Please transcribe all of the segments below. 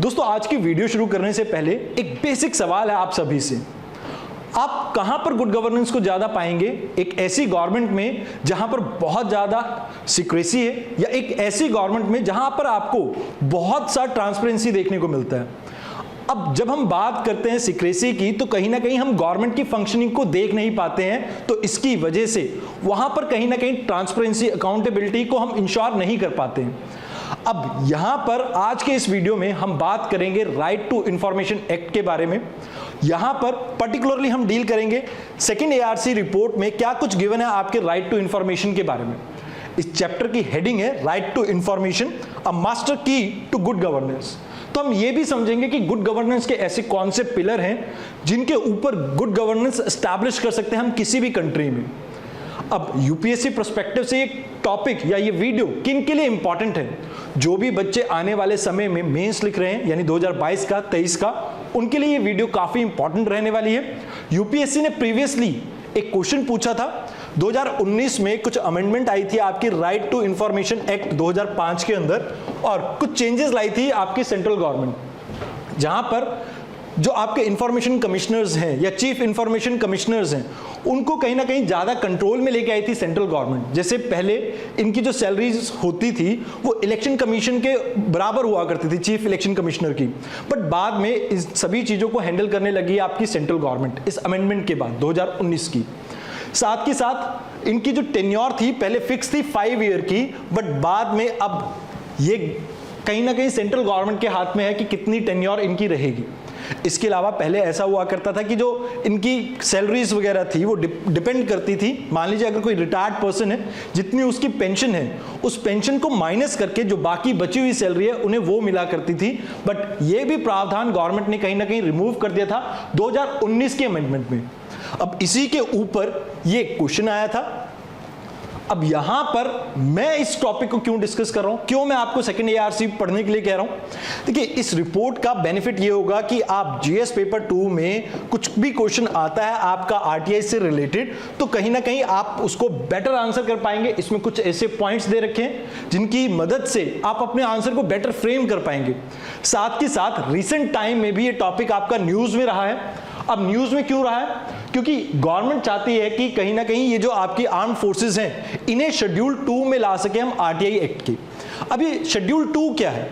दोस्तों आज की वीडियो शुरू करने से पहले एक बेसिक सवाल है आप सभी से। आप कहां पर गुड गवर्नेंस को ज्यादा पाएंगे? एक ऐसी गवर्नमेंट में जहां पर बहुत ज्यादा सीक्रेसी है, या एक ऐसी गवर्नमेंट में जहां पर आपको बहुत सा ट्रांसपेरेंसी देखने को मिलता है? अब जब हम बात करते हैं सीक्रेसी की, तो कहीं ना कहीं हम गवर्नमेंट की फंक्शनिंग को देख नहीं पाते हैं, तो इसकी वजह से वहां पर कहीं ना कहीं ट्रांसपेरेंसी, अकाउंटेबिलिटी को हम इंश्योर नहीं कर पाते हैं। अब यहां पर आज के इस वीडियो में हम बात करेंगे राइट टू इंफॉर्मेशन एक्ट के बारे में। यहां पर पर्टिकुलरली हम डील करेंगे सेकंड एआरसी रिपोर्ट में क्या कुछ गिवन है आपके राइट टू इंफॉर्मेशन के बारे में। इस चैप्टर की हेडिंग है right to information, a master key to good governance. तो हम ये भी समझेंगे कि गुड गवर्नेंस के ऐसे कौन से पिलर हैं जिनके ऊपर गुड गवर्नेंस एस्टैब्लिश कर सकते हैं हम किसी भी कंट्री में। अब यूपीएससी पर्सपेक्टिव से ये टॉपिक या ये वीडियो किन के लिए इंपॉर्टेंट है? जो भी बच्चे आने वाले समय में मेंस लिख रहे हैं, यानी 2022 का 23 का, उनके लिए ये वीडियो काफी इंपॉर्टेंट रहने वाली है। यूपीएससी ने प्रीवियसली एक क्वेश्चन पूछा था 2019 में, कुछ अमेंडमेंट आई थी आपकी राइट टू इंफॉर्मेशन एक्ट 2005 के अंदर, और कुछ चेंजेस लाई थी आपकी सेंट्रल गवर्नमेंट, जहां पर जो आपके इंफॉर्मेशन कमिश्नर्स हैं या चीफ इंफॉर्मेशन कमिश्नर्स हैं, उनको कहीं ना कहीं ज्यादा कंट्रोल में लेके आई थी सेंट्रल गवर्नमेंट। जैसे पहले इनकी जो सैलरीज होती थी वो इलेक्शन कमीशन के बराबर हुआ करती थी, चीफ इलेक्शन कमिश्नर की, बट बाद में इस सभी चीजों को हैंडल करने लगी आपकी सेंट्रल गवर्नमेंट इस अमेंडमेंट के बाद 2019 की। साथ ही साथ इनकी जो टेन्योर थी पहले फिक्स थी 5 ईयर की, बट बाद में अब ये कहीं ना कहीं सेंट्रल गवर्नमेंट के हाथ में है कि कितनी टेन्योर इनकी रहेगी। इसके अलावा पहले ऐसा हुआ करता था कि जो इनकी सैलरीज वगैरह थी वो डिपेंड करती थी, मान लीजिए अगर कोई रिटायर्ड पर्सन है, जितनी उसकी पेंशन है उस पेंशन को माइनस करके जो बाकी बची हुई सैलरी है उन्हें वो मिला करती थी। बट ये भी प्रावधान गवर्नमेंट ने कहीं ना कहीं रिमूव कर दिया था 2019 के अमेंडमेंट में। अब इसी के ऊपर ये क्वेश्चन आया था। अब यहां पर मैं इस टॉपिक को क्यों डिस्कस कर रहा हूं, क्यों मैं आपको सेकंड एआरसी पढ़ने के लिए कह रहा हूं? देखिए, इस रिपोर्ट का बेनिफिट ये होगा कि आप जीएस पेपर 2 में कुछ भी क्वेश्चन आता है आपका आरटीआई से रिलेटेड, तो कहीं ना कहीं आप उसको बेटर आंसर कर पाएंगे। इसमें कुछ ऐसे पॉइंट्स दे रखे हैं जिनकी मदद से आप अपने आंसर को बेटर फ्रेम कर पाएंगे। साथ ही साथ रिसेंट टाइम में भी ये टॉपिक आपका न्यूज में रहा है। अब न्यूज में क्यों रहा है? क्योंकि गवर्नमेंट चाहती है कि कहीं ना कहीं ये जो आपकी आर्म फोर्सेस हैं इन्हें शेड्यूल 2 में ला सके हम आरटीआई एक्ट की। अब ये शेड्यूल 2 क्या है?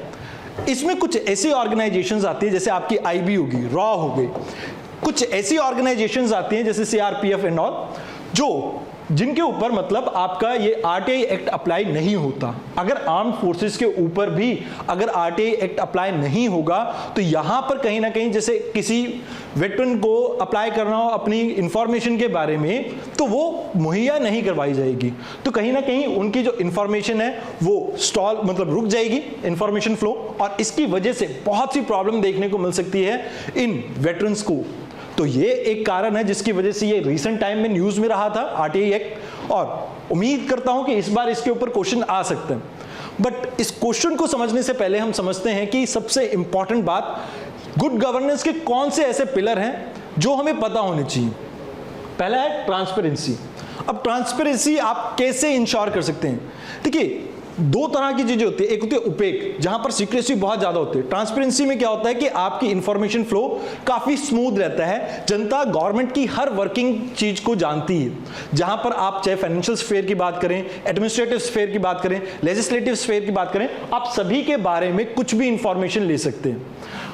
इसमें कुछ ऐसी ऑर्गेनाइजेशंस आती है, जैसे आपकी आईबी होगी, रॉ हो गई, कुछ ऐसी ऑर्गेनाइजेशंस आती हैं जैसे सीआरपीएफ एंड ऑल, जो जिनके ऊपर मतलब आपका ये आरटीआई एक्ट अप्लाई नहीं होता। अगर आर्म फोर्सेस के ऊपर भी अगर आरटीआई एक्ट अप्लाई नहीं होगा तो यहां पर कहीं ना कहीं जैसे किसी वेटरन को अप्लाई करना हो अपनी इंफॉर्मेशन के बारे में, तो वो मुहैया नहीं करवाई जाएगी। तो कहीं ना कहीं उनकी जो इंफॉर्मेशन है वो स्टॉल मतलब रुक जाएगी, इंफॉर्मेशन फ्लो, और इसकी वजह से बहुत सी प्रॉब्लम देखने को मिल सकती है इन वेटरन्स को। तो ये एक कारण है जिसकी वजह से ये रिसेंट टाइम में न्यूज में रहा था आरटीआई एक्ट, और उम्मीद करता हूं कि इस बार इसके ऊपर क्वेश्चन आ सकते हैं। बट इस क्वेश्चन को समझने से पहले हम समझते हैं कि सबसे इंपॉर्टेंट बात, गुड गवर्नेंस के कौन से ऐसे पिलर हैं जो हमें पता होने चाहिए। पहला है ट्रांसपेरेंसी। अब ट्रांसपेरेंसी आप कैसे इंश्योर कर सकते हैं? देखिए, 2 तरह की चीजें होती है। एक होती है ओपेक, जहां पर सीक्रेसी बहुत ज्यादा होती है। ट्रांसपेरेंसी में क्या होता है कि आपकी इंफॉर्मेशन फ्लो काफी स्मूथ रहता है, जनता गवर्नमेंट की हर वर्किंग चीज को जानती है। जहां पर आप चाहे फाइनेंशियल स्फेयर की बात करें, एडमिनिस्ट्रेटिव स्फेयर की बात करें, लेजिस्लेटिव स्फेयर की बात करें, आप सभी के बारे में कुछ भी इंफॉर्मेशन ले सकते हैं।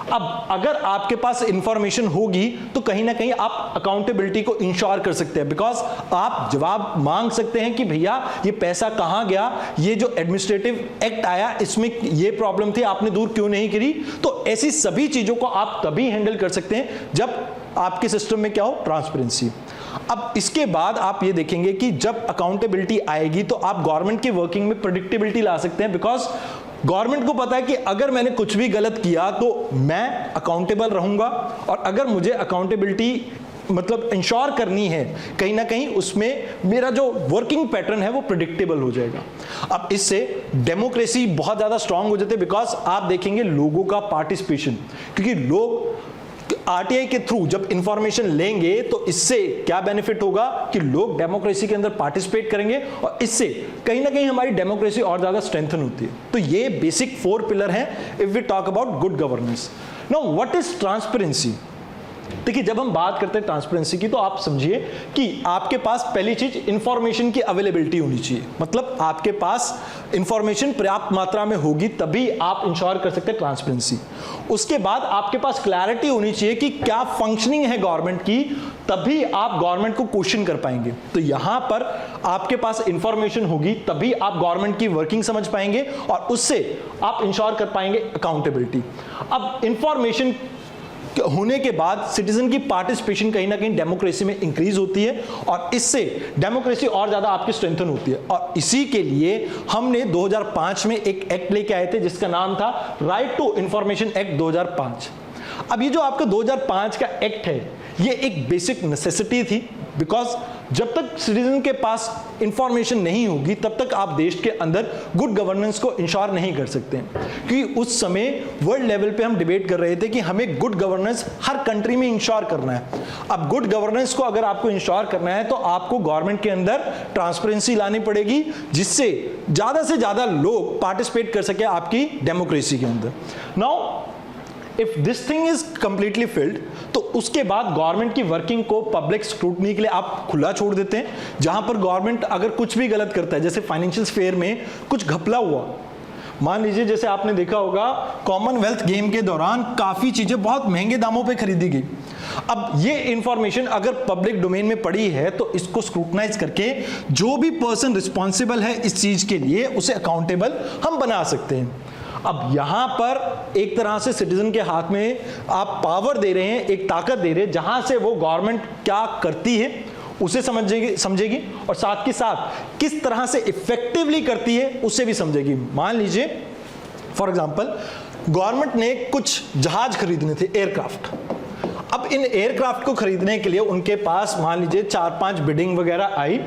अब अगर आपके पास इंफॉर्मेशन होगी तो कहीं ना कहीं आप अकाउंटेबिलिटी को इंश्योर कर सकते हैं, बिकॉज आप जवाब मांग सकते हैं कि भैया ये पैसा कहां गया, ये जो एडमिनिस्ट्रेटिव एक्ट आया इसमें ये प्रॉब्लम थी, आपने दूर क्यों नहीं करी। तो ऐसी सभी चीजों को आप तभी हैंडल कर सकते हैं जब आपके सिस्टम में क्या हो, ट्रांसपेरेंसी। अब इसके बाद आप ये देखेंगे कि जब अकाउंटेबिलिटी आएगी तो आप गवर्नमेंट की वर्किंग में प्रेडिक्टेबिलिटी ला सकते हैं, बिकॉज गवर्नमेंट को पता है कि अगर मैंने कुछ भी गलत किया तो मैं अकाउंटेबल रहूंगा, और अगर मुझे अकाउंटेबिलिटी मतलब इंश्योर करनी है कहीं ना कहीं, उसमें मेरा जो वर्किंग पैटर्न है वो प्रेडिक्टेबल हो जाएगा। अब इससे डेमोक्रेसी बहुत ज्यादा स्ट्रांग हो जाती है, बिकॉज आप देखेंगे लोगों का पार्टिसिपेशन, क्योंकि लोग आरटीआई के थ्रू जब इंफॉर्मेशन लेंगे तो इससे क्या बेनिफिट होगा कि लोग डेमोक्रेसी के अंदर पार्टिसिपेट करेंगे और इससे कहीं ना कहीं हमारी डेमोक्रेसी और ज्यादा स्ट्रेंथन होती है। तो ये बेसिक 4 पिलर हैं if we talk about good governance. Now what is transparency? देखिए, जब हम बात करते हैं ट्रांसपेरेंसी की तो आप समझिए कि आपके पास पहली चीज इंफॉर्मेशन की अवेलेबिलिटी होनी चाहिए। मतलब आपके पास इंफॉर्मेशन पर्याप्त मात्रा में होगी तभी आप इंश्योर कर सकते हैं ट्रांसपेरेंसी। उसके बाद आपके पास क्लैरिटी होनी चाहिए कि क्या फंक्शनिंग है गवर्नमेंट की, तभी आप गवर्नमेंट को क्वेश्चन कर पाएंगे। तो यहां पर आपके पास इंफॉर्मेशन होगी तभी आप गवर्नमेंट की वर्किंग समझ पाएंगे और उससे आप इंश्योर कर पाएंगे अकाउंटेबिलिटी। अब इंफॉर्मेशन होने के बाद सिटीजन की पार्टिसिपेशन कहीं ना कहीं डेमोक्रेसी में इंक्रीज होती है और इससे डेमोक्रेसी और ज्यादा आपकी स्ट्रेंथन होती है। और इसी के लिए हमने 2005 में एक एक्ट लेके आए थे जिसका नाम था राइट टू इंफॉर्मेशन एक्ट 2005। अब ये जो आपका 2005 का एक्ट है ये एक बेसिक नेसेसिटी थी, बिकॉज जब तक सिटीजन के पास इंफॉर्मेशन नहीं होगी तब तक आप देश के अंदर गुड गवर्नेंस को इंश्योर नहीं कर सकते। क्योंकि उस समय वर्ल्ड लेवल पे हम डिबेट कर रहे थे कि हमें गुड गवर्नेंस हर कंट्री में इंश्योर करना है। अब गुड गवर्नेंस को अगर आपको इंश्योर करना है तो आपको गवर्नमेंट के अंदर ट्रांसपेरेंसी लानी पड़ेगी जिससे ज्यादा से ज्यादा लोग पार्टिसिपेट कर सके आपकी डेमोक्रेसी के अंदर। Now if this thing is completely filled तो उसके बाद गवर्नमेंट की वर्किंग को पब्लिक स्क्रूटनी के लिए आप खुला छोड़ देते हैं। जहां पर गवर्नमेंट अगर कुछ भी गलत करता है, जैसे फाइनेंशियल स्फेयर में कुछ घपला हुआ, मान लीजिए जैसे आपने देखा होगा कॉमनवेल्थ गेम के दौरान काफी चीजें बहुत महंगे दामों पे खरीदी गई। अब ये इंफॉर्मेशन अगर पब्लिक डोमेन में पड़ी है तो इसको स्क्रूटनाइज करके जो भी पर्सन रिस्पॉन्सिबल है इस चीज के लिए उसे अकाउंटेबल हम बना सकते हैं। अब यहां पर एक तरह से सिटीजन के हाथ में आप पावर दे रहे हैं, एक ताकत दे रहे हैं जहां से वो गवर्नमेंट क्या करती है उसे समझेगी और साथ के साथ किस तरह से इफेक्टिवली करती है उसे भी समझेगी। मान लीजिए फॉर एग्जांपल गवर्नमेंट ने कुछ जहाज खरीदने थे, एयरक्राफ्ट। अब इन एयरक्राफ्ट को खरीदने के लिए उनके पास मान लीजिए 4-5 बिडिंग वगैरह आई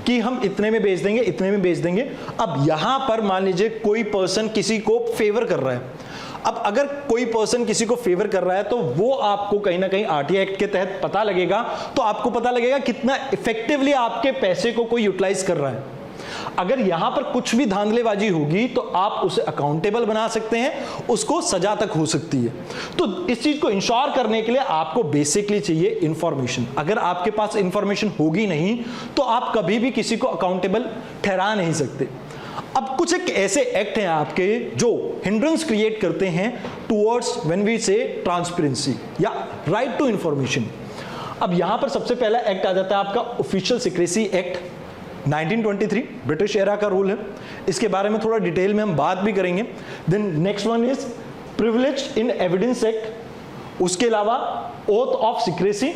कि हम इतने में बेच देंगे, इतने में बेच देंगे। अब यहां पर मान लीजिए कोई पर्सन किसी को फेवर कर रहा है। अब अगर कोई पर्सन किसी को फेवर कर रहा है तो वो आपको कहीं ना कहीं आरटीआई एक्ट के तहत पता लगेगा, तो आपको पता लगेगा कितना इफेक्टिवली आपके पैसे को कोई यूटिलाइज कर रहा है। अगर यहां पर कुछ भी धांधलेबाजी होगी तो आप उसे अकाउंटेबल बना सकते हैं, उसको सजा तक हो सकती है। तो इस चीज को इंश्योर करने के लिए आपको बेसिकली चाहिए इंफॉर्मेशन। अगर आपके पास इंफॉर्मेशन होगी नहीं तो आप कभी भी किसी को अकाउंटेबल ठहरा नहीं सकते। अब कुछ एक ऐसे एक्ट हैं आपके जो हिंड्रेंस क्रिएट करते हैं टुवर्ड्स व्हेन वी से ट्रांसपेरेंसी या राइट टू इंफॉर्मेशन। अब यहां पर सबसे पहला एक्ट आ जाता है आपका official secrecy act 1923, British era का रूल है। इसके बारे में थोड़ा डिटेल में हम बात भी करेंगे। Then next one is privilege in evidence act. उसके अलावा oath of secrecy,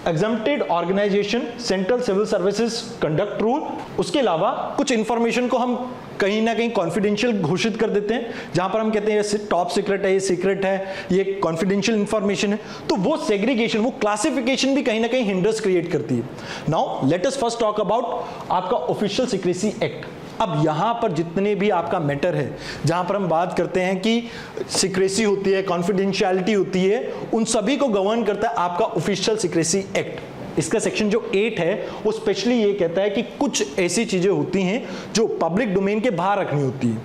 exempted organisation, central civil services conduct rule. उसके अलावा कुछ इंफॉर्मेशन को हम कहीं ना कहीं कॉन्फिडेंशियल घोषित कर देते हैं, जहां पर हम कहते हैं ये टॉप सीक्रेट है, ये सीक्रेट है, ये कॉन्फिडेंशियल इंफॉर्मेशन है। तो वो सेग्रीगेशन, वो क्लासिफिकेशन भी कहीं ना कहीं हिंडर्स क्रिएट करती है। Now let us first talk about आपका ऑफिशियल सीक्रेसी एक्ट। अब यहां पर जितने भी आपका मैटर है जहां पर हम बात करते हैं कि सीक्रेसी होती है, कॉन्फिडेंशियलिटी होती है, उन सभी को गवर्न करता है आपका ऑफिशियल सीक्रेसी एक्ट। इसका सेक्शन जो 8 है वो स्पेशली ये कहता है कि कुछ ऐसी चीजें होती हैं जो पब्लिक डोमेन के बाहर रखनी होती है।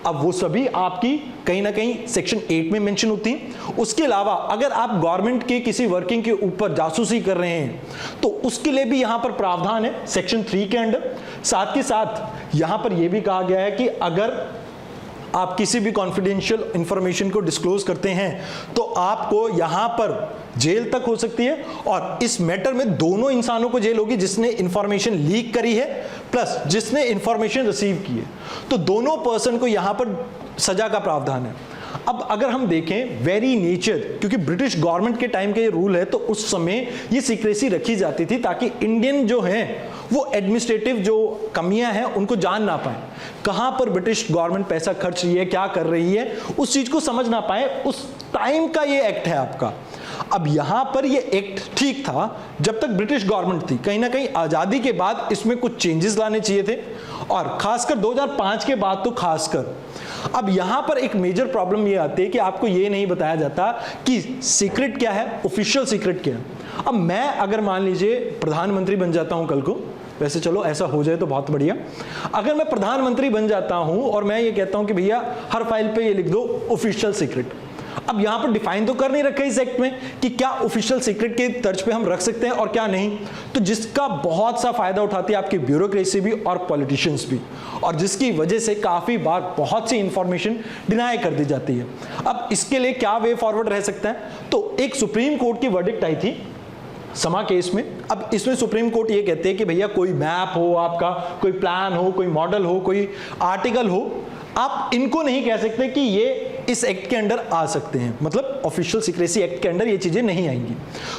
अब वो सभी आपकी कहीं ना कहीं सेक्शन 8 में मेंशन होती है। उसके अलावा अगर आप गवर्नमेंट के किसी वर्किंग के ऊपर जासूसी कर रहे हैं तो उसके लिए भी यहां पर प्रावधान है सेक्शन 3 के अंडर। साथ ही साथ यहां पर यह भी कहा गया है कि अगर आप किसी भी कॉन्फिडेंशियल इंफॉर्मेशन को डिस्क्लोज करते हैं तो आपको यहां पर जेल तक हो सकती है। और इस मैटर में दोनों इंसानों को जेल होगी, जिसने इंफॉर्मेशन लीक करी है प्लस जिसने इंफॉर्मेशन रिसीव की है। तो दोनों पर्सन को यहां पर सजा का प्रावधान है। अब अगर हम देखें वेरी नेचर, क्योंकि ब्रिटिश गवर्नमेंट के टाइम का ये रूल है तो उस समय ये सीक्रेसी रखी जाती थी ताकि इंडियन जो हैं वो एडमिनिस्ट्रेटिव जो कमियां हैं उनको जान ना पाए, कहां पर ब्रिटिश गवर्नमेंट पैसा खर्च रही है, क्या कर रही है, उस चीज को समझ ना पाए। उस टाइम का ये एक्ट है आपका। अब यहां पर ये एक्ट ठीक था जब तक ब्रिटिश गवर्नमेंट थी। कहीं ना कहीं आजादी के बाद इसमें कुछ चेंजेस लाने चाहिए थे और खासकर 2005 के बाद तो खासकर। अब यहां पर एक मेजर प्रॉब्लम ये आती है कि आपको ये नहीं बताया जाता कि सीक्रेट क्या है, ऑफिशियल सीक्रेट क्या है। अब मैं अगर मान लीजिए प्रधानमंत्री बन जाता हूं कल को, वैसे चलो ऐसा हो जाए तो बहुत बढ़िया, अगर मैं प्रधानमंत्री बन जाता हूं और मैं ये कहता हूं कि भैया हर फाइल पे ये लिख दो ऑफिशियल सीक्रेट। अब यहां पर डिफाइन तो कर नहीं रखा इस एक्ट में कि क्या ऑफिशियल सीक्रेट के तर्ज पे हम रख सकते हैं और क्या नहीं, तो जिसका बहुत सा फायदा उठाती है आपकी ब्यूरोक्रेसी भी और पॉलिटिशियंस भी, और जिसकी वजह से काफी बार बहुत सी इंफॉर्मेशन डिनाई कर दी जाती है। अब इसके लिए क्या वे फॉरवर्ड रह सकता है, तो एक सुप्रीम कोर्ट की वर्डिक्ट आई थी समा केस में। अब इसमें सुप्रीम कोर्ट ये कहते हैं कि भैया कोई मैप हो आपका, कोई प्लान हो, कोई मॉडल हो, कोई आर्टिकल हो, आप इनको नहीं कह सकते कि ये इस एक्ट के अंडर आ सकते हैं, मतलब ऑफिशियल सीक्रेसी एक्ट के अंडर ये चीजें नहीं आएंगी।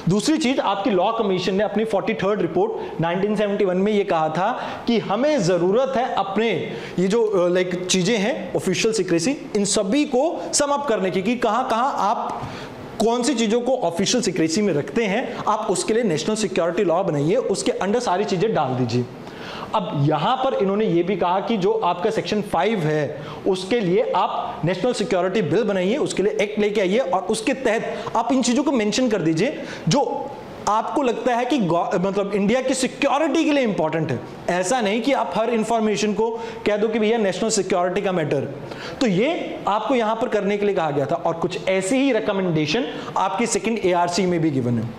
दूसरी चीज, आपकी लॉ कमीशन ने अपनी 43rd रिपोर्ट 1971 में ये कहा था कि हमें जरूरत है अपने ये जो लाइक चीजें हैं ऑफिशियल सीक्रेसी, इन सभी को सम अप करने की, कि कहां कहां आप कौन सी चीजों को ऑफिशियल सीक्रेसी में रखते हैं, आप उसके लिए नेशनल सिक्योरिटी लॉ बनाइए, उसके अंडर सारी चीजें डाल दीजिए। अब यहां पर इन्होंने ये भी कहा कि जो आपका सेक्शन 5 है उसके लिए आप नेशनल सिक्योरिटी बिल बनाइए, उसके लिए एक्ट लेके आइए और उसके तहत आप इन चीजों को मेंशन कर दीजिए जो आपको लगता है कि मतलब इंडिया की सिक्योरिटी के लिए इंपॉर्टेंट है। ऐसा नहीं कि आप हर इंफॉर्मेशन को कह दो कि भैया नेशनल सिक्योरिटी का मैटर, तो ये आपको यहां पर करने के लिए कहा गया था। और कुछ ऐसी ही रिकमेंडेशन आपकी सेकंड एआरसी में भी गिवन है।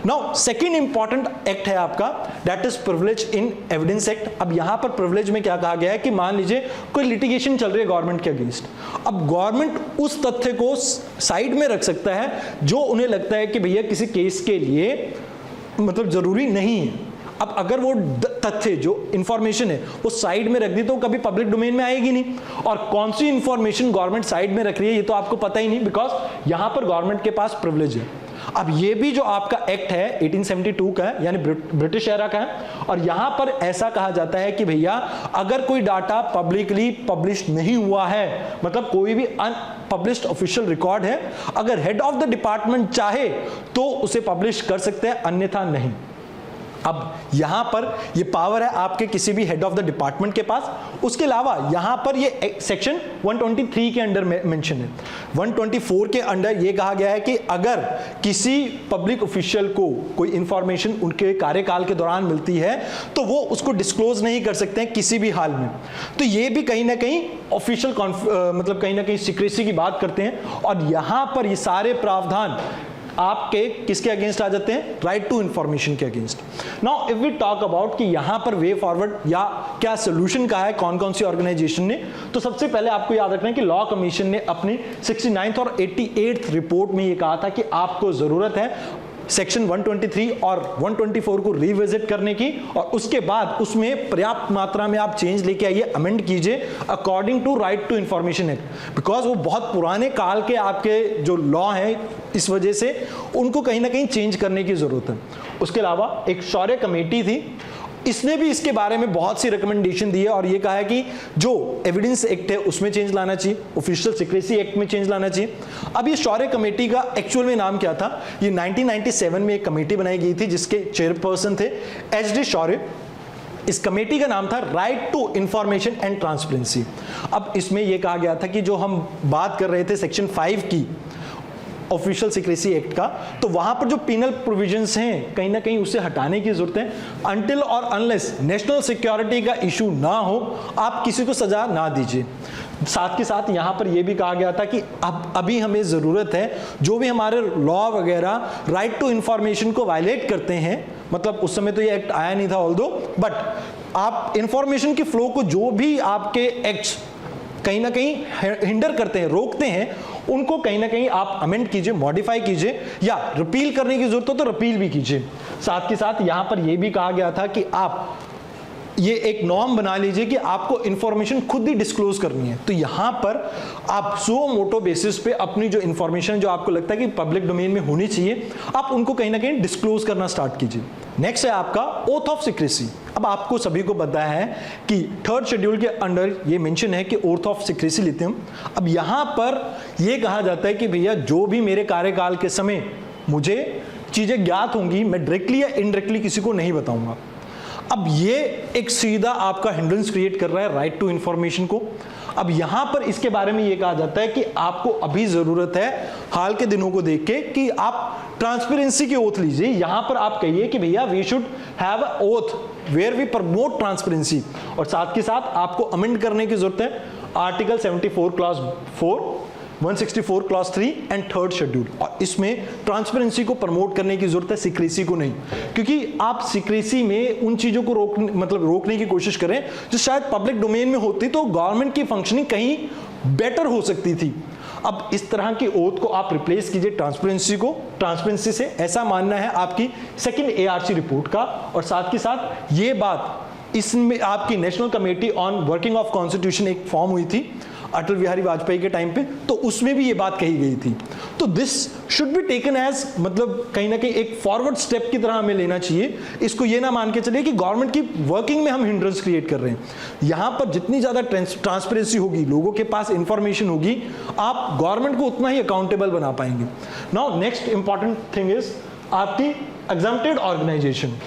नाउ सेकंड इंपॉर्टेंट एक्ट है आपका, that is privilege in evidence act. अब यहां पर प्रिविलेज में क्या कहा गया है कि मान लीजिए कोई लिटिगेशन चल रही है गवर्नमेंट के अगेंस्ट, अब गवर्नमेंट उस तथ्य को साइड में रख सकता है जो उन्हें लगता है कि भैया किसी केस के लिए मतलब जरूरी नहीं है। अब अगर वो तथ्य जो इंफॉर्मेशन है वो साइड में रख दी तो कभी पब्लिक डोमेन में आएगी नहीं, और कौन सी इंफॉर्मेशन गवर्नमेंट साइड में रख रही है ये तो आपको पता ही नहीं, बिकॉज यहां पर गवर्नमेंट के पास प्रिविलेज है। अब ये भी जो आपका एक्ट है 1872 का है, यानी ब्रिटिश एरा का है, और यहां पर ऐसा कहा जाता है कि भैया अगर कोई डाटा पब्लिकली पब्लिश नहीं हुआ है, मतलब कोई भी अनपब्लिश्ड ऑफिशियल रिकॉर्ड है, अगर हेड ऑफ द डिपार्टमेंट चाहे तो उसे पब्लिश कर सकते हैं, अन्यथा नहीं। अब यहां पर ये पावर है आपके किसी भी हेड ऑफ द डिपार्टमेंट के पास। उसके अलावा यहां पर ये सेक्शन 123 के अंडर मेंशन है। 124 के अंडर ये कहा गया है कि अगर किसी पब्लिक ऑफिशियल को कोई इंफॉर्मेशन उनके कार्यकाल के दौरान मिलती है तो वो उसको डिस्क्लोज नहीं कर सकते हैं किसी भी हाल में। तो ये भी कहीं ना कहीं ऑफिशियल मतलब कहीं ना कहीं सीक्रेसी की बात करते हैं, और यहां पर ये सारे प्रावधान आपके किसके अगेंस्ट आ जाते हैं, राइट टू इंफॉर्मेशन के against. Now if we talk about कि यहां पर वे फॉरवर्ड या क्या सोल्यूशन कहा है कौन कौन सी ऑर्गेनाइजेशन ने, तो सबसे पहले आपको याद रखना है कि लॉ कमीशन ने अपनी 69th और 88th रिपोर्ट में यह कहा था कि आपको जरूरत है सेक्शन 123 और 124 को रिविजिट करने की, और उसके बाद उसमें पर्याप्त मात्रा में आप चेंज लेके आइए, अमेंड कीजिए according to right to information act, because वो बहुत पुराने काल के आपके जो लॉ हैं, इस वजह से उनको कहीं ना कहीं चेंज करने की जरूरत है। उसके अलावा एक शौर्य कमेटी थी, इसने भी इसके बारे में बहुत सी रिकमेंडेशन दी है और ये कहा है कि जो एविडेंस एक्ट है उसमें चेंज लाना चाहिए, ऑफिशियल सीक्रेसी एक्ट में चेंज लाना चाहिए। अब ये शौर्य कमेटी का एक्चुअल में नाम क्या था, ये 1997 में एक कमेटी बनाई गई थी जिसके चेयरपर्सन थे HD शौर्य। इस कमेटी का नाम था right to information and transparency. अब इसमें यह कहा गया था कि जो हम बात कर रहे थे सेक्शन 5 की ऑफिशियल सीक्रेसी एक्ट का, तो वहां पर जो पीनल प्रोविजंस हैं कहीं ना कहीं उसे हटाने की जरूरत है। अनटिल और अनलेस नेशनल सिक्योरिटी का इशू ना हो आप किसी को सजा ना दीजिए। साथ के साथ यहां पर यह भी कहा गया था कि अब अभी हमें जरूरत है जो भी हमारे लॉ वगैरह राइट टू इंफॉर्मेशन को वायलेट करते हैं, मतलब उस समय तो ये एक्ट आया नहीं था ऑल्दो, बट आप इंफॉर्मेशन के फ्लो को जो भी आपके एक्ट्स कहीं ना कहीं हिंडर करते हैं, रोकते हैं, उनको कहीं ना कहीं आप अमेंड कीजिए, मॉडिफाई कीजिए, या रिपील करने की जरूरत हो तो रिपील भी कीजिए। साथ के साथ यहां पर यह भी कहा गया था कि आप ये एक नॉर्म बना लीजिए कि आपको इंफॉर्मेशन खुद ही डिस्क्लोज करनी है। तो यहां पर आप सो मोटो बेसिस पे अपनी जो इंफॉर्मेशन जो आपको लगता है कि पब्लिक डोमेन में होनी चाहिए, आप उनको कहीं ना कहीं डिस्क्लोज करना स्टार्ट कीजिए। नेक्स्ट है आपका ओथ ऑफ सीक्रेसी। अब आपको सभी को पता है कि 3rd शेड्यूल के अंडर ये मेंशन है कि ओथ ऑफ सीक्रेसी लेते हम। अब यहां पर यह कहा जाता है कि भैया जो भी मेरे कार्यकाल के समय मुझे चीजें ज्ञात होंगी मैं डायरेक्टली या इनडायरेक्टली किसी को नहीं बताऊंगा। अब ये एक सीधा आपका हिंड्रेंस क्रिएट कर रहा है राइट टू इंफॉर्मेशन को। अब यहां पर इसके बारे में ये कहा जाता है कि आपको अभी जरूरत है हाल के दिनों को देख के कि आप ट्रांसपेरेंसी की ओथ लीजिए। यहां पर आप कहिए कि भैया we should have a oath where we promote transparency, और साथ के साथ आपको अमेंड करने की जरूरत है article 74 clause 4, 164 clause 3 and 3rd schedule. और इसमें ट्रांसपेरेंसी को प्रमोट करने की जरूरत है, सीक्रेसी को नहीं, क्योंकि आप सीक्रेसी में उन चीजों को रोकने की कोशिश करें जो शायद पब्लिक डोमेन में होती तो गवर्नमेंट की फंक्शनिंग कहीं बेटर हो सकती थी। अब इस तरह की ओथ को आप रिप्लेस कीजिए ट्रांसपेरेंसी से, ऐसा मानना है आपकी सेकंड एआरसी रिपोर्ट का। और साथ के साथ ये बात, इसमें आपकी national committee on working of constitution एक फॉर्म हुई थी अटल बिहारी वाजपेयी के टाइम पे, तो उसमें भी ये बात कही गई थी। तो this should be taken as, मतलब कहीं ना कहीं एक फॉरवर्ड स्टेप की तरह हमें लेना चाहिए। इसको ये ना मान के चलिए कि गवर्नमेंट की वर्किंग में हम हिंड्रेंस क्रिएट कर रहे हैं। यहां पर जितनी ज्यादा ट्रांसपेरेंसी होगी, लोगों के पास इंफॉर्मेशन होगी, आप गवर्नमेंट को उतना ही अकाउंटेबल बना पाएंगे। Now next important thing is आपकी एग्जम्प्टेड ऑर्गेनाइजेशन।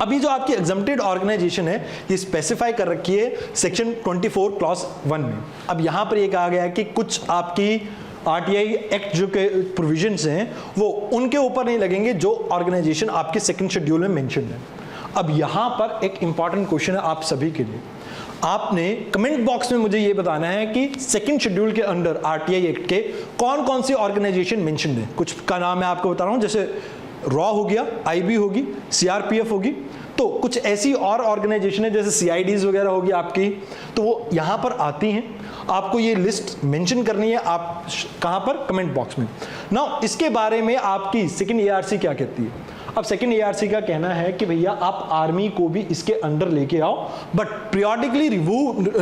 अभी जो आपकी एग्जम्प्टेड ऑर्गेनाइजेशन है ये स्पेसिफाई कर रखी है सेक्शन 24 क्लॉज 1 में। अब यहां पर ये कहा गया है कि कुछ आपकी आरटीआई एक्ट जो के प्रोविजंस हैं वो उनके ऊपर नहीं लगेंगे जो ऑर्गेनाइजेशन आपके सेकंड शेड्यूल में मेंशन्ड है। अब यहां पर एक इंपॉर्टेंट क्वेश्चन है आप सभी के लिए, आपने कमेंट बॉक्स में मुझे ये बताना है कि सेकंड शेड्यूल के अंडर आरटीआई एक्ट के कौन कौन सी ऑर्गेनाइजेशन मेंशन्ड है। कुछ का नाम मैं आपको बता रहा हूं, जैसे रॉ हो गया, आईबी होगी, सीआरपीएफ होगी, तो कुछ ऐसी और ऑर्गेनाइजेशन है जैसे सीआईडीज वगैरह होगी आपकी, तो वो यहां पर आती हैं। आपको ये लिस्ट मेंशन करनी है, आप कहां पर, कमेंट बॉक्स में। नाउ इसके बारे में आपकी सेकंड एआरसी क्या कहती है। अब सेकंड एआरसी का कहना है कि भैया आप आर्मी को भी इसके अंडर लेके आओ, बट पीरियोडिकली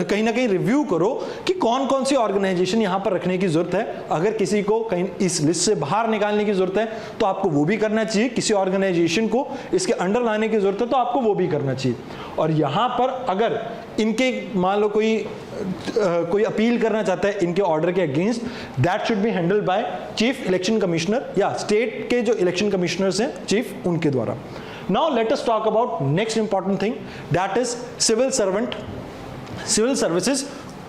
कहीं ना कहीं रिव्यू करो कि कौन कौन सी ऑर्गेनाइजेशन यहां पर रखने की जरूरत है। अगर किसी को कहीं इस लिस्ट से बाहर निकालने की जरूरत है तो आपको वो भी करना चाहिए, किसी ऑर्गेनाइजेशन को इसके अंडर लाने की जरूरत है तो आपको वो भी करना चाहिए। और यहां पर अगर इनके मान लो कोई अपील करना चाहता है इनके ऑर्डर के against, that should be handled by chief election commissioner या स्टेट के जो इलेक्शन कमिश्नर्स हैं चीफ, उनके द्वारा। Now let us talk about next important thing, that is civil services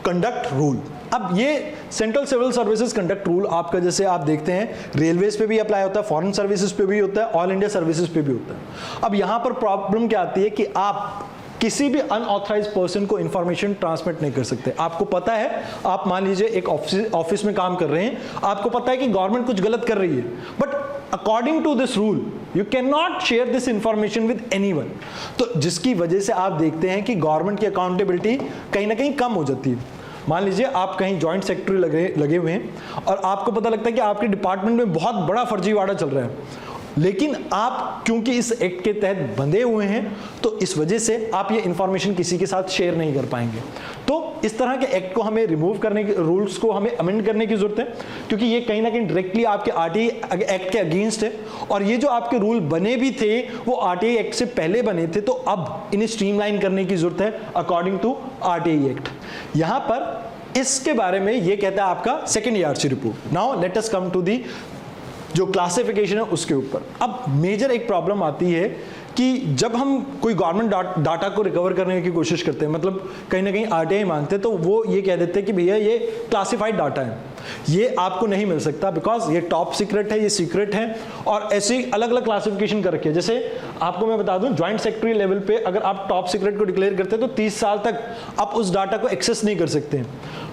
conduct rule. अब ये central civil services conduct rule आपका, जैसे आप देखते हैं रेलवेज पे भी अप्लाई होता है, फॉरेन सर्विसेज पे भी होता है, ऑल इंडिया सर्विसेज पे भी होता है। अब यहां पर प्रॉब्लम क्या आती है कि आप किसी भी अनऑथराइज्ड पर्सन को इंफॉर्मेशन ट्रांसमिट नहीं कर सकते। आपको पता है, आप मान लीजिए एक ऑफिस में काम कर रहे हैं, आपको पता है कि गवर्नमेंट कुछ गलत कर रही है, but according to this rule you can not share this information with anyone. तो जिसकी वजह से आप देखते हैं कि गवर्नमेंट की अकाउंटेबिलिटी कहीं ना कहीं कम हो जाती है। मान लीजिए आप कहीं जॉइंट सेक्रेटरी लगे हुए हैं और आपको पता लगता है कि आपके डिपार्टमेंट में बहुत बड़ा फर्जीवाड़ा चल रहा है, लेकिन आप क्योंकि इस एक्ट के तहत बंधे हुए हैं तो इस वजह से आप ये इंफॉर्मेशन किसी के साथ शेयर नहीं कर पाएंगे। तो इस तरह के एक्ट को हमें रिमूव करने के, रूल्स को हमें अमेंड करने की जरूरत है, क्योंकि ये कहीं ना कहीं डायरेक्टली आपके आरटीआई एक्ट के अगेंस्ट है। और ये जो आपके रूल बने भी थे वो आरटीआई एक्ट से पहले बने थे, तो अब इन्हें स्ट्रीमलाइन करने की जरूरत है अकॉर्डिंग टू आरटीआई एक्ट। यहां पर इसके बारे में ये कहता है आपका second ARC report. Now let us come to the जो क्लासिफिकेशन है उसके ऊपर। अब मेजर एक प्रॉब्लम आती है कि जब हम कोई गवर्नमेंट डाटा को रिकवर करने की कोशिश करते हैं, मतलब कहीं ना कहीं आरटीआई मांगते हैं, तो वो ये कह देते हैं कि भैया ये क्लासिफाइड डाटा है, ये आपको नहीं मिल सकता बिकॉज ये टॉप सीक्रेट है, ये सीक्रेट है। और ऐसी अलग अलग क्लासिफिकेशन कर रखी है। जैसे आपको मैं बता दूं, ज्वाइंट सेक्रेटरी लेवल पे अगर आप टॉप सीक्रेट को डिक्लेयर करते हैं तो 30 साल तक आप उस डाटा को एक्सेस नहीं कर सकते हैं।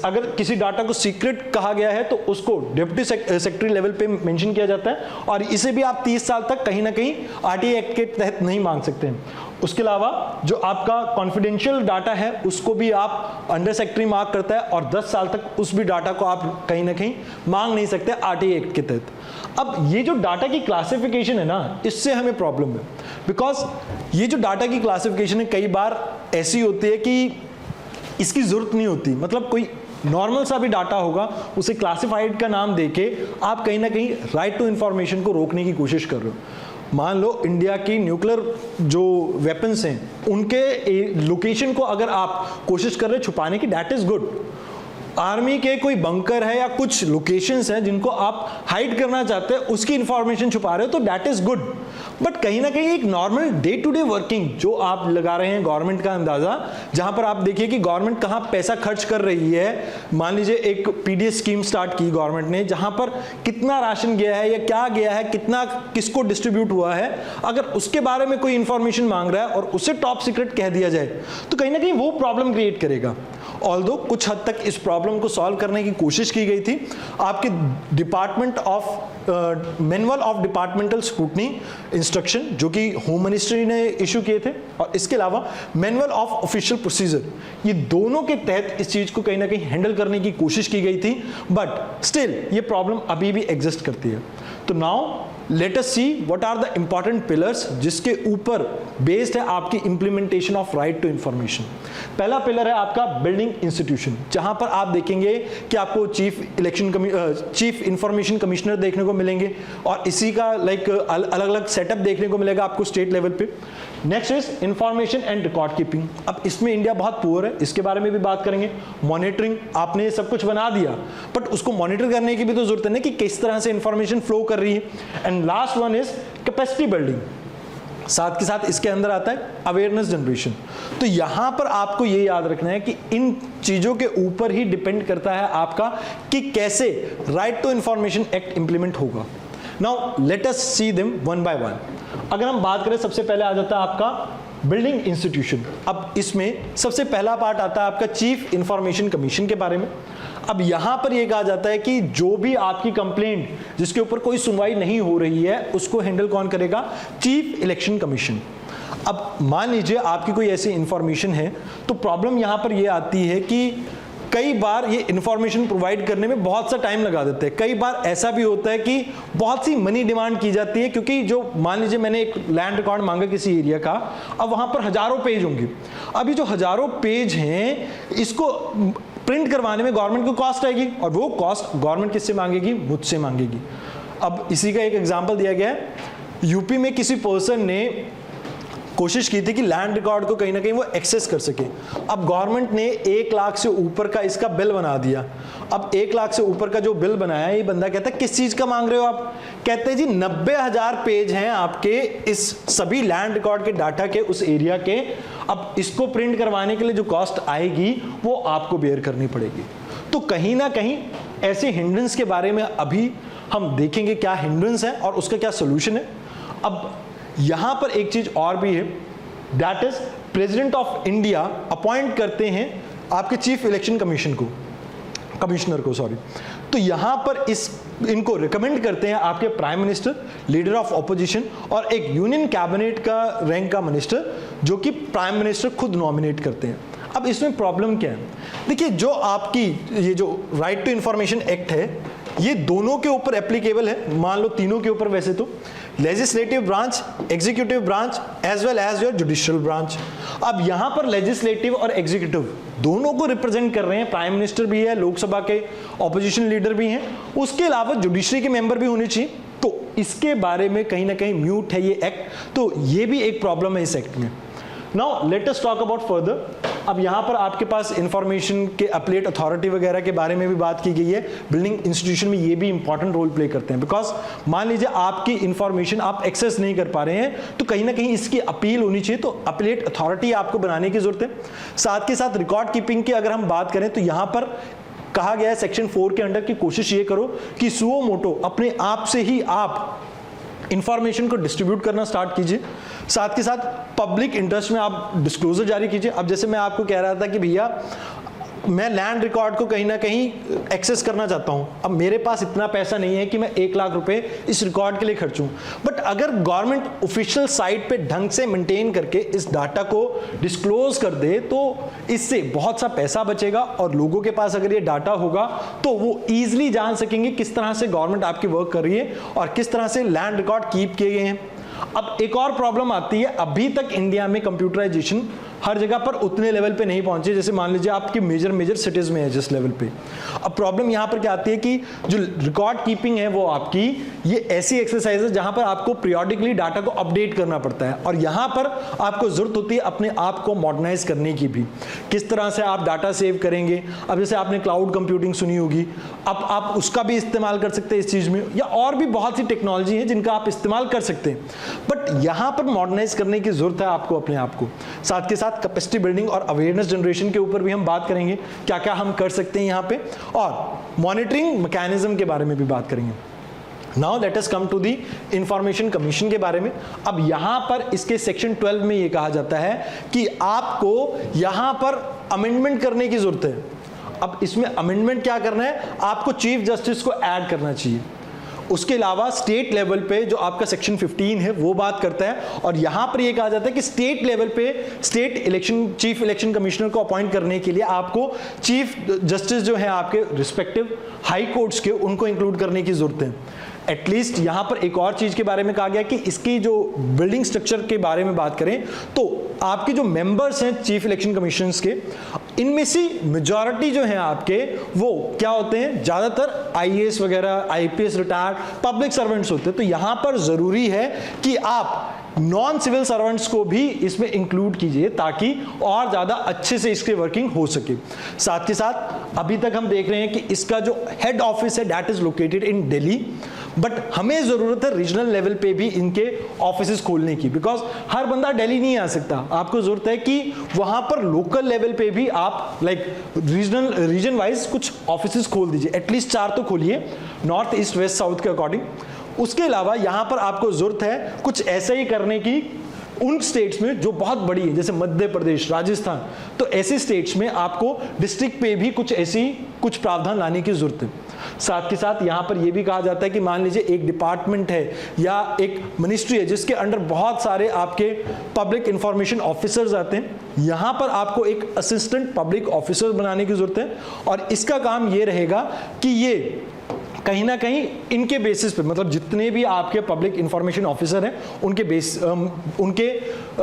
अगर किसी डाटा को सीक्रेट कहा गया है तो उसको डिप्टी सेक्रेटरी लेवल पे मेंशन किया जाता है, और इसे भी आप 30 साल तक कहीं ना कहीं आरटीआई एक्ट के तहत नहीं मांग सकते हैं। उसके अलावा जो आपका कॉन्फिडेंशियल डाटा है उसको भी आप अंडर सेक्रेटरी मार्क करता है, और 10 साल तक उस भी डाटा को आप कहीं ना कहीं मांग नहीं सकते आरटीआई एक्ट के तहत। अब ये जो डाटा की क्लासिफिकेशन है ना, इससे हमें प्रॉब्लम है, बिकॉज ये जो डाटा की क्लासिफिकेशन है कई बार ऐसी होती है कि इसकी जरूरत नहीं होती। मतलब कोई नॉर्मल सा भी डाटा होगा, उसे क्लासिफाइड का नाम देके आप कहीं ना कहीं राइट टू इंफॉर्मेशन को रोकने की कोशिश कर रहे हो। मान लो इंडिया की न्यूक्लियर जो वेपन्स हैं उनके लोकेशन को अगर आप कोशिश कर रहे हो छुपाने की, दैट इज गुड, आर्मी के कोई बंकर है या कुछ लोकेशंस हैं जिनको आप हाइड करना चाहते हैं, उसकी इंफॉर्मेशन छुपा रहे हो, तो दैट इज गुड। बट कहीं ना कहीं एक normal day to day working जो आप लगा रहे हैं गवर्नमेंट का अंदाजा, जहां पर आप देखिए कि गवर्नमेंट कहां पैसा खर्च कर रही है। मान लीजिए एक पीडीएस स्कीम स्टार्ट की गवर्नमेंट ने, जहां पर कितना राशन गया है या क्या गया है, कितना किसको डिस्ट्रीब्यूट हुआ है, अगर उसके बारे में कोई इंफॉर्मेशन मांग रहा है और उसे टॉप सीक्रेट कह दिया जाए तो कहीं ना कहीं वो प्रॉब्लम क्रिएट करेगा। ऑल्दो कुछ हद तक इस प्रॉब्लम को सॉल्व करने की कोशिश की गई थी। आपके department of manual of departmental scrutiny instruction जो कि होम मिनिस्ट्री ने इशू किए थे, और इसके अलावा मैनुअल ऑफ ऑफिशियल प्रोसीजर, ये दोनों के तहत इस चीज को कहीं ना कहीं हैंडल करने की कोशिश की गई थी। बट स्टिल ये प्रॉब्लम अभी भी एग्जिस्ट करती है। तो now let us see what are the important pillars जिसके ऊपर बेस्ड है आपकी implementation of right to information. पहला पिलर है आपका बिल्डिंग इंस्टीट्यूशन, जहां पर आप देखेंगे कि आपको चीफ इंफॉर्मेशन कमिश्नर देखने को मिलेंगे, और इसी का अलग अलग सेटअप देखने को मिलेगा आपको स्टेट लेवल पे। Next is information and record keeping. अब इसमें इंडिया बहुत पुअर है, इसके बारे में भी बात करेंगे। मॉनिटरिंग, आपने सब कुछ बना दिया बट उसको मॉनिटर करने की भी तो जरूरत है ना कि किस तरह से इंफॉर्मेशन फ्लो कर रही है। And last one is capacity building, साथ के साथ इसके अंदर आता है अवेयरनेस जनरेशन। तो यहां पर आपको ये याद रखना है कि इन चीजों के ऊपर ही डिपेंड करता है आपका कि कैसे right to information act implement होगा। Now let us see them one by one. अगर हम बात करें, सबसे पहले आ जाता है आपका बिल्डिंग इंस्टीट्यूशन। अब इसमें सबसे पहला पार्ट आता है आपका चीफ इंफॉर्मेशन कमीशन के बारे में। अब यहां पर यह कहा जाता है कि जो भी आपकी कंप्लेंट जिसके ऊपर कोई सुनवाई नहीं हो रही है उसको हैंडल कौन करेगा? Chief election commission. अब मान लीजिए आपकी कोई ऐसी इंफॉर्मेशन है, तो प्रॉब्लम यहां पर यह आती है कि कई बार ये इंफॉर्मेशन प्रोवाइड करने में बहुत सा टाइम लगा देते हैं। कई बार ऐसा भी होता है कि बहुत सी मनी डिमांड की जाती है, क्योंकि जो मान लीजिए मैंने एक लैंड रिकॉर्ड मांगा किसी एरिया का, अब वहां पर हजारों पेज होंगे। अभी जो हजारों पेज हैं इसको प्रिंट करवाने में गवर्नमेंट को कॉस्ट आएगी, और वो कॉस्ट गवर्नमेंट किससे मांगेगी? मुझसे मांगेगी। अब इसी का एक एग्जांपल दिया गया है, यूपी में किसी पर्सन ने कोशिश की थी कि लैंड रिकॉर्ड को कहीं ना कहीं वो एक्सेस कर सके। अब गवर्नमेंट ने 1 लाख से ऊपर का इसका बिल बना दिया। अब 1 लाख से ऊपर का जो बिल बनाया है, ये बंदा कहता है किस चीज का मांग रहे हो आप? कहते हैं जी 90,000 पेज हैं आपके इस सभी लैंड रिकॉर्ड के डाटा के उस एरिया के। अब इसको प्रिंट करवाने के लिए जो कॉस्ट आएगी वो आपको बेयर करनी पड़ेगी। तो कहीं ना कहीं ऐसे हिंड्रेंस के बारे में अभी हम देखेंगे क्या हिंड्रेंस है और उसका क्या सोल्यूशन है। अब यहां पर एक चीज और भी है, that is president of India appoint करते हैं आपके चीफ इलेक्शन कमिश्नर को सॉरी। तो यहां पर इनको रिकमेंड करते हैं आपके prime minister, leader of opposition, और एक यूनियन कैबिनेट का रैंक का मिनिस्टर जो कि प्राइम मिनिस्टर खुद नॉमिनेट करते हैं। अब इसमें प्रॉब्लम क्या है? देखिए, जो आपकी ये जो राइट टू इंफॉर्मेशन एक्ट है ये दोनों के ऊपर एप्लीकेबल है, मान लो तीनों के ऊपर वैसे तो, legislative branch, executive branch as well as your judicial branch. अब यहां पर लेजिस्लेटिव और एग्जीक्यूटिव दोनों को रिप्रेजेंट कर रहे हैं, प्राइम मिनिस्टर भी है, लोकसभा के ऑपोजिशन लीडर भी हैं, उसके अलावा जुडिशरी के मेंबर भी होने चाहिए। तो इसके बारे में कहीं ना कहीं म्यूट है ये एक्ट, तो ये भी एक प्रॉब्लम है इस एक्ट में। Now let us talk about further. अब यहां पर आपके पास इंफॉर्मेशन के अपलेट अथॉरिटी वगैरह के बारे में भी बात की गई है। बिल्डिंग इंस्टीट्यूशन में ये भी इंपॉर्टेंट रोल प्ले करते हैं, बिकॉज मान लीजिए आपकी इंफॉर्मेशन आप एक्सेस नहीं कर पा रहे हैं तो कहीं ना कहीं इसकी अपील होनी चाहिए, तो अपलेट अथॉरिटी आपको बनाने की जरूरत है। साथ के साथ रिकॉर्ड कीपिंग की अगर हम बात करें तो यहां पर कहा गया है सेक्शन 4 के अंडर की कोशिश ये करो कि सुओ मोटो अपने आप से ही आप इंफॉर्मेशन को डिस्ट्रीब्यूट करना स्टार्ट कीजिए। साथ के साथ पब्लिक इंटरेस्ट में आप डिस्क्लोजर जारी कीजिए। अब जैसे मैं आपको कह रहा था कि भैया मैं लैंड रिकॉर्ड को कहीं ना कहीं एक्सेस करना चाहता हूं, अब मेरे पास इतना पैसा नहीं है कि मैं 1 लाख रुपए इस रिकॉर्ड के लिए खर्चूं, बट अगर गवर्नमेंट ऑफिशियल साइट पे ढंग से मेंटेन करके इस डाटा को डिस्क्लोज कर दे तो इससे बहुत सा पैसा बचेगा, और लोगों के पास अगर ये डाटा होगा तो वो ईजिली जान सकेंगे किस तरह से गवर्नमेंट आपकी वर्क कर रही है और किस तरह से लैंड रिकॉर्ड कीप किए गए हैं। अब एक और प्रॉब्लम आती है, अभी तक इंडिया में कंप्यूटराइजेशन हर जगह पर उतने लेवल पे नहीं पहुंचे, जैसे मान लीजिए आपकी मेजर सिटीज में है जिस लेवल पे। अब प्रॉब्लम यहां पर क्या आती है कि जो रिकॉर्ड कीपिंग है वो आपकी ये ऐसी एक्सरसाइज है जहां पर आपको पीरियोडिकली डाटा को अपडेट करना पड़ता है, और यहां पर आपको जरूरत होती है अपने आप को मॉडर्नाइज करने की भी। किस तरह से आप डाटा सेव करेंगे, अब जैसे आपने क्लाउड कंप्यूटिंग सुनी होगी, अब आप उसका भी इस्तेमाल कर सकते हैं इस चीज में, या और भी बहुत सी टेक्नोलॉजी है जिनका आप इस्तेमाल कर सकते हैं, बट यहां पर मॉडर्नाइज करने की जरूरत है आपको अपने आप को। साथ के साथ कैपेसिटी बिल्डिंग और अवेयरनेस जनरेशन के ऊपर भी हम बात करेंगे, क्या क्या हम कर सकते हैं यहां पे, और मॉनिटरिंग मैकेनिज्म के बारे में भी बात करेंगे। Now let us come to the information commission के बारे में। अब यहां पर इसके सेक्शन 12 में यह कहा जाता है कि आपको यहां पर अमेंडमेंट करने की जरूरत है। अब इसमें अमेंडमेंट क्या करना है, आपको चीफ जस्टिस को ऐड करना चाहिए। उसके अलावा स्टेट लेवल पे जो आपका सेक्शन 15 है वो बात करता है, और यहां पर यह कहा जाता है कि स्टेट लेवल पे चीफ इलेक्शन कमिश्नर को अपॉइंट करने के लिए आपको चीफ जस्टिस जो है आपके रिस्पेक्टिव हाई कोर्ट्स के, उनको इंक्लूड करने की जरूरत है। एटलीस्ट यहां पर एक और चीज के बारे में कहा गया कि इसकी जो बिल्डिंग स्ट्रक्चर के बारे में बात करें तो आपके जो मेंबर्स हैं चीफ इलेक्शन कमीशंस के, इनमें से मेजॉरिटी जो है आपके वो क्या होते हैं, ज्यादातर आईएएस वगैरह, आईपीएस रिटायर्ड पब्लिक सर्वेंट्स होते हैं। तो यहां पर जरूरी है कि आप नॉन सिविल सर्वेंट्स को भी इसमें इंक्लूड कीजिए ताकि और ज्यादा अच्छे से इसकी वर्किंग हो सके। साथ के साथ अभी तक हम देख रहे हैं कि इसका जो हेड ऑफिस है that is located in Delhi, but हमें जरूरत है रीजनल लेवल पे भी इनके ऑफिसेस खोलने की, बिकॉज हर बंदा दिल्ली नहीं आ सकता। आपको जरूरत है कि वहां पर लोकल लेवल पे भी आप रीजन वाइज कुछ ऑफिसेस खोल दीजिए, एटलीस्ट 4 तो खोलिए, नॉर्थ ईस्ट वेस्ट साउथ के अकॉर्डिंग। उसके अलावा यहां पर आपको जरूरत है कुछ ऐसा ही करने की उन स्टेट्स में जो बहुत बड़ी है, जैसे मध्य प्रदेश, राजस्थान, तो ऐसे स्टेट्स में आपको डिस्ट्रिक्ट पे भी कुछ प्रावधान लाने की जरूरत है। साथ के साथ यहां पर यह भी कहा जाता है कि मान लीजिए एक डिपार्टमेंट है या एक मिनिस्ट्री है जिसके अंडर बहुत सारे आपके पब्लिक इंफॉर्मेशन ऑफिसर्स आते हैं, यहां पर आपको एक असिस्टेंट पब्लिक ऑफिसर बनाने की जरूरत है, और इसका काम यह रहेगा कि ये कहीं ना कहीं इनके बेसिस पे, मतलब जितने भी आपके पब्लिक इंफॉर्मेशन ऑफिसर हैं उनके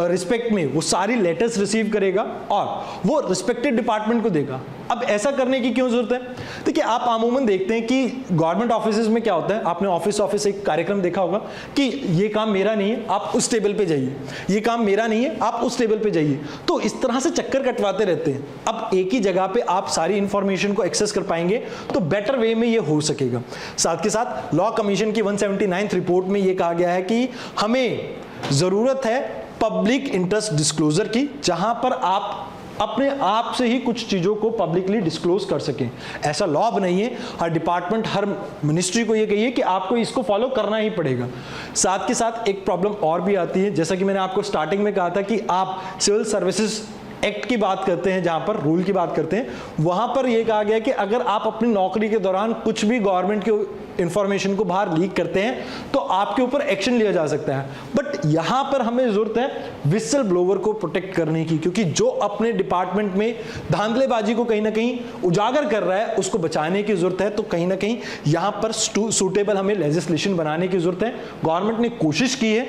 रिस्पेक्ट में वो सारी लेटर्स रिसीव करेगा और वो रिस्पेक्टेड डिपार्टमेंट को देगा। अब ऐसा करने की क्यों जरूरत है, देखिए आप आमूमन देखते हैं कि गवर्नमेंट ऑफिसेज में क्या होता है, आपने ऑफिस एक कार्यक्रम देखा होगा कि ये काम मेरा नहीं है आप उस टेबल पे जाइए, ये काम मेरा नहीं है आप उस टेबल पे जाइए, तो इस तरह से चक्कर कटवाते रहते हैं। अब एक ही जगह पे आप सारी इंफॉर्मेशन को एक्सेस कर पाएंगे तो बेटर वे में ये हो सकेगा। साथ के साथ लॉ कमीशन की 179th रिपोर्ट में यह कहा गया है कि हमें जरूरत है पब्लिक इंटरेस्ट डिस्क्लोजर की, जहां पर आप अपने आप से ही कुछ चीजों को पब्लिकली डिस्क्लोज कर सकें। ऐसा लॉ बनाइए, हर डिपार्टमेंट हर मिनिस्ट्री को ये कहिए कि आपको इसको फॉलो करना ही पड़ेगा। साथ के साथ एक प्रॉब्लम और भी आती है, जैसा कि मैंने आपको स्टार्टिंग में कहा था कि आप सिविल सर्विसेज एक्ट की बात करते हैं, जहां पर रूल की बात करते हैं, वहां पर यह कहा गया कि अगर आप अपनी नौकरी के दौरान कुछ भी गवर्नमेंट के इंफॉर्मेशन को बाहर लीक करते हैं तो आपके ऊपर एक्शन लिया जा सकता है। बट यहां पर हमें जरूरत है विसल ब्लोवर को प्रोटेक्ट करने की, क्योंकि जो अपने डिपार्टमेंट में धांधलेबाजी को कहीं ना कहीं उजागर कर रहा है उसको बचाने की जरूरत है। तो कहीं ना कहीं यहां पर सूटेबल हमें लेजिस्लेशन बनाने की जरूरत है। गवर्नमेंट ने कोशिश की है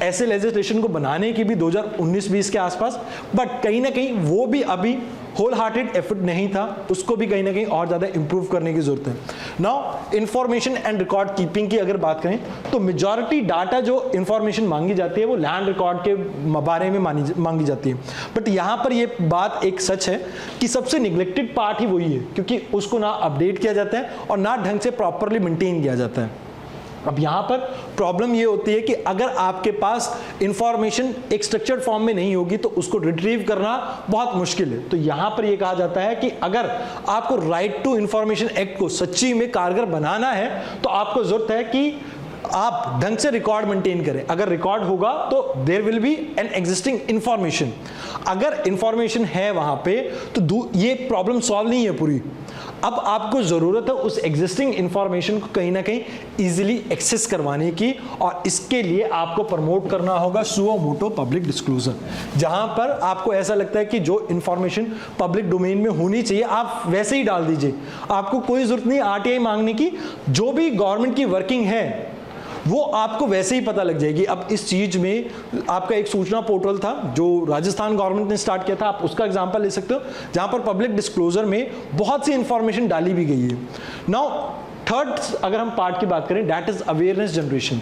ऐसे लेजिस्लेशन को बनाने की भी 2019-20 के आसपास, बट कहीं ना कहीं वो भी अभी होल हार्टेड एफर्ट नहीं था, उसको भी कहीं ना कहीं और ज्यादा इंप्रूव करने की जरूरत है। Now information and record keeping की अगर बात करें तो मेजॉरिटी डाटा जो इंफॉर्मेशन मांगी जाती है वो लैंड रिकॉर्ड के बारे में मांगी जाती है, बट यहां पर ये बात एक सच है कि सबसे निग्लेक्टेड पार्ट ही वही है, क्योंकि उसको ना अपडेट किया जाता है और ना ढंग से प्रॉपरली मेंटेन किया जाता है। अब यहां पर प्रॉब्लम यह होती है कि अगर आपके पास इंफॉर्मेशन एक स्ट्रक्चर्ड फॉर्म में नहीं होगी तो उसको रिट्रीव करना बहुत मुश्किल है। तो यहां पर यह कहा जाता है कि अगर आपको राइट टू इंफॉर्मेशन एक्ट को सच्ची में कारगर बनाना है तो आपको जरूरत है कि आप ढंग से रिकॉर्ड मेंटेन करें। अगर रिकॉर्ड होगा तो there will be an existing information. अगर इंफॉर्मेशन है वहां पे तो ये प्रॉब्लम सॉल्व नहीं है पूरी। अब आपको जरूरत है उस एग्जिस्टिंग इंफॉर्मेशन को कहीं ना कहीं इजीली एक्सेस करवाने की, और इसके लिए आपको प्रमोट करना होगा सुओ मोटो पब्लिक डिस्क्लोजर। जहां पर आपको ऐसा लगता है कि जो इंफॉर्मेशन पब्लिक डोमेन में होनी चाहिए आप वैसे ही डाल दीजिए, आपको कोई जरूरत नहीं आरटीआई मांगने की। जो भी गवर्नमेंट की वर्किंग है वो आपको वैसे ही पता लग जाएगी। अब इस चीज में आपका एक सूचना पोर्टल था जो राजस्थान गवर्नमेंट ने स्टार्ट किया था, आप उसका एग्जांपल ले सकते हो, जहां पर पब्लिक डिस्क्लोजर में बहुत सी इंफॉर्मेशन डाली भी गई है। नाउ थर्ड अगर हम पार्ट की बात करें, दैट इज अवेयरनेस जनरेशन।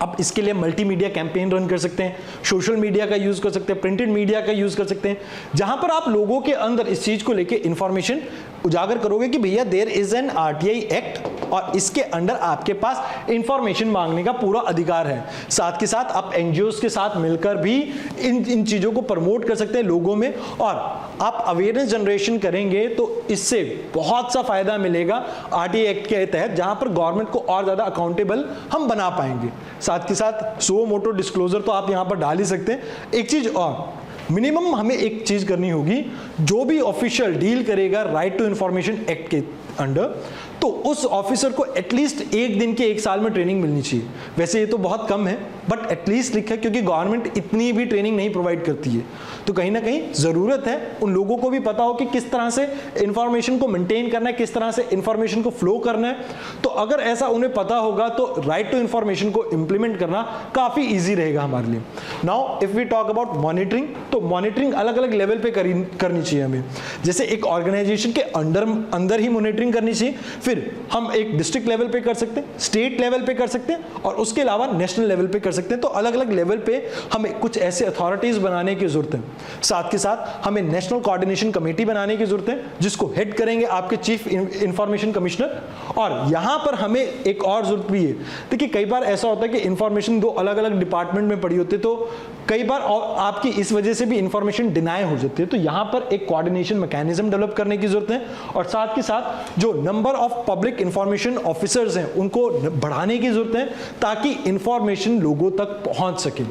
अब इसके लिए मल्टीमीडिया कैंपेन रन कर सकते हैं, सोशल मीडिया का यूज कर सकते हैं, प्रिंटेड मीडिया का यूज कर सकते हैं, जहां पर आप लोगों के अंदर इस चीज को लेके इंफॉर्मेशन उजागर करोगे कि भैया there is an RTI act और इसके अंडर आपके पास इंफॉर्मेशन मांगने का पूरा अधिकार है। साथ के साथ आप एनजीओज के साथ मिलकर भी इन चीजों को प्रमोट कर सकते हैं लोगों में, और आप अवेयरनेस जनरेशन करेंगे तो इससे बहुत सा फायदा मिलेगा आरटीआई एक्ट के तहत, जहां पर गवर्नमेंट को और ज्यादा अकाउंटेबल हम बना पाएंगे। साथ के साथ सुओ मोटो डिस्क्लोजर तो आप यहां पर डाल ही सकते हैं। एक चीज और, मिनिमम हमें एक चीज करनी होगी, जो भी ऑफिशियल डील करेगा राइट टू इंफॉर्मेशन एक्ट के अंडर, तो उस ऑफिसर को एटलीस्ट एक दिन के 1 साल में ट्रेनिंग मिलनी चाहिए। वैसे ये तो बहुत कम है, बट एटलीस्ट लिखा है, क्योंकि गवर्नमेंट इतनी भी ट्रेनिंग नहीं प्रोवाइड करती है, तो कहीं ना कहीं जरूरत है उन लोगों को भी पता हो कि किस तरह से इंफॉर्मेशन को मेंटेन करना है, किस तरह से इंफॉर्मेशन को फ्लो करना है। तो अगर ऐसा उन्हें पता होगा तो राइट टू इंफॉर्मेशन को इंप्लीमेंट करना काफी ईजी रहेगा हमारे लिए। Now if we talk about monitoring, तो मॉनिटरिंग अलग अलग लेवल पे करनी चाहिए हमें। जैसे एक ऑर्गेनाइजेशन के अंदर ही मॉनिटरिंग करनी चाहिए, फिर हम एक डिस्ट्रिक्ट लेवल पे कर सकते हैं, स्टेट लेवल पे कर सकते हैं, और उसके अलावा नेशनल लेवल पे कर सकते हैं। तो अलग अलग लेवल पे हमें कुछ ऐसे अथॉरिटीज बनाने की जरूरत है। साथ के साथ हमें नेशनल कोऑर्डिनेशन कमेटी बनाने की जरूरत है, जिसको हेड करेंगे आपके चीफ इंफॉर्मेशन कमिश्नर। और यहां पर हमें एक और जरूरत भी है, देखिए कई बार ऐसा होता है कि इंफॉर्मेशन 2 अलग अलग डिपार्टमेंट में पड़ी होती है, तो कई बार आपकी इस वजह से भी इंफॉर्मेशन डिनाई हो जाती है। तो यहां पर एक कोऑर्डिनेशन मैकेनिज्म डेवलप करने की जरूरत है, और साथ के साथ जो number of public information officers हैं उनको बढ़ाने की जरूरत है, ताकि इंफॉर्मेशन लोगों तक पहुंच सके।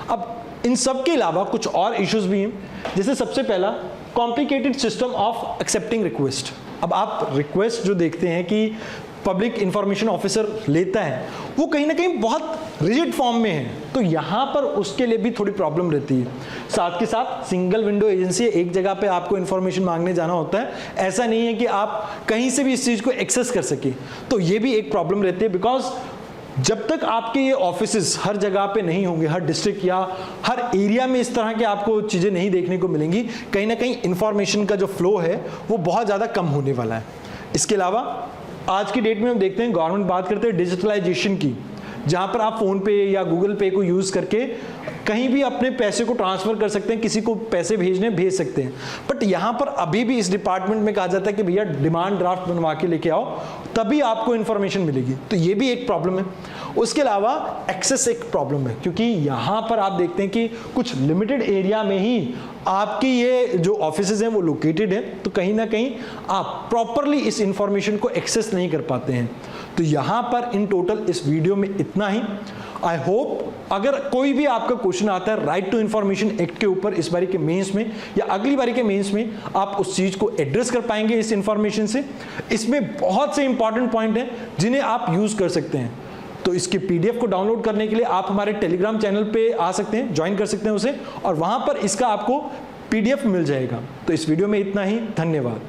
अब इन सब के अलावा कुछ और इश्यूज भी हैं, जैसे सबसे पहला complicated system of accepting request. अब आप रिक्वेस्ट जो देखते हैं कि पब्लिक इंफॉर्मेशन ऑफिसर लेता है, वो कहीं ना कहीं बहुत रिजिड फॉर्म में है, तो यहां पर उसके लिए भी थोड़ी प्रॉब्लम रहती है। साथ के साथ सिंगल विंडो एजेंसी, एक जगह पे आपको इंफॉर्मेशन मांगने जाना होता है, ऐसा नहीं है कि आप कहीं से भी इस चीज को एक्सेस कर सके, तो ये भी एक प्रॉब्लम रहती है। बिकॉज जब तक आपके ये ऑफिसेस हर जगह पे नहीं होंगे, हर डिस्ट्रिक्ट या हर एरिया में इस तरह के आपको चीजें नहीं देखने को मिलेंगी, कहीं ना कहीं इंफॉर्मेशन का जो फ्लो है वो बहुत ज्यादा कम होने वाला है। इसके अलावा आज की डेट में हम देखते हैं गवर्नमेंट बात करते हैं डिजिटलाइजेशन की, जहां पर आप फोन पे या गूगल पे को यूज करके कहीं भी अपने पैसे को ट्रांसफर कर सकते हैं, किसी को पैसे भेज सकते हैं। बट यहां पर अभी भी इस डिपार्टमेंट में कहा जाता है कि भैया डिमांड ड्राफ्ट बनवा के लेके आओ, तभी आपको इंफॉर्मेशन मिलेगी, तो ये भी एक प्रॉब्लम है। उसके अलावा एक्सेस एक प्रॉब्लम है, क्योंकि यहां पर आप देखते हैं कि कुछ लिमिटेड एरिया में ही आपकी ये जो ऑफिसेज हैं वो लोकेटेड है, तो कहीं ना कहीं आप प्रॉपरली इस इंफॉर्मेशन को एक्सेस नहीं कर पाते हैं। तो यहां पर इन टोटल इस वीडियो में इतना ही। आई होप अगर कोई भी आपका क्वेश्चन आता है राइट टू इंफॉर्मेशन एक्ट के ऊपर इस बारी के मेंस में या अगली बारी के मेंस में, आप उस चीज को एड्रेस कर पाएंगे इस इंफॉर्मेशन से। इसमें बहुत से इंपॉर्टेंट पॉइंट हैं जिन्हें आप यूज कर सकते हैं। तो इसके पीडीएफ को डाउनलोड करने के लिए आप हमारे टेलीग्राम चैनल पे आ सकते हैं, ज्वाइन कर सकते हैं उसे, और वहां पर इसका आपको पीडीएफ मिल जाएगा। तो इस वीडियो में इतना ही, धन्यवाद।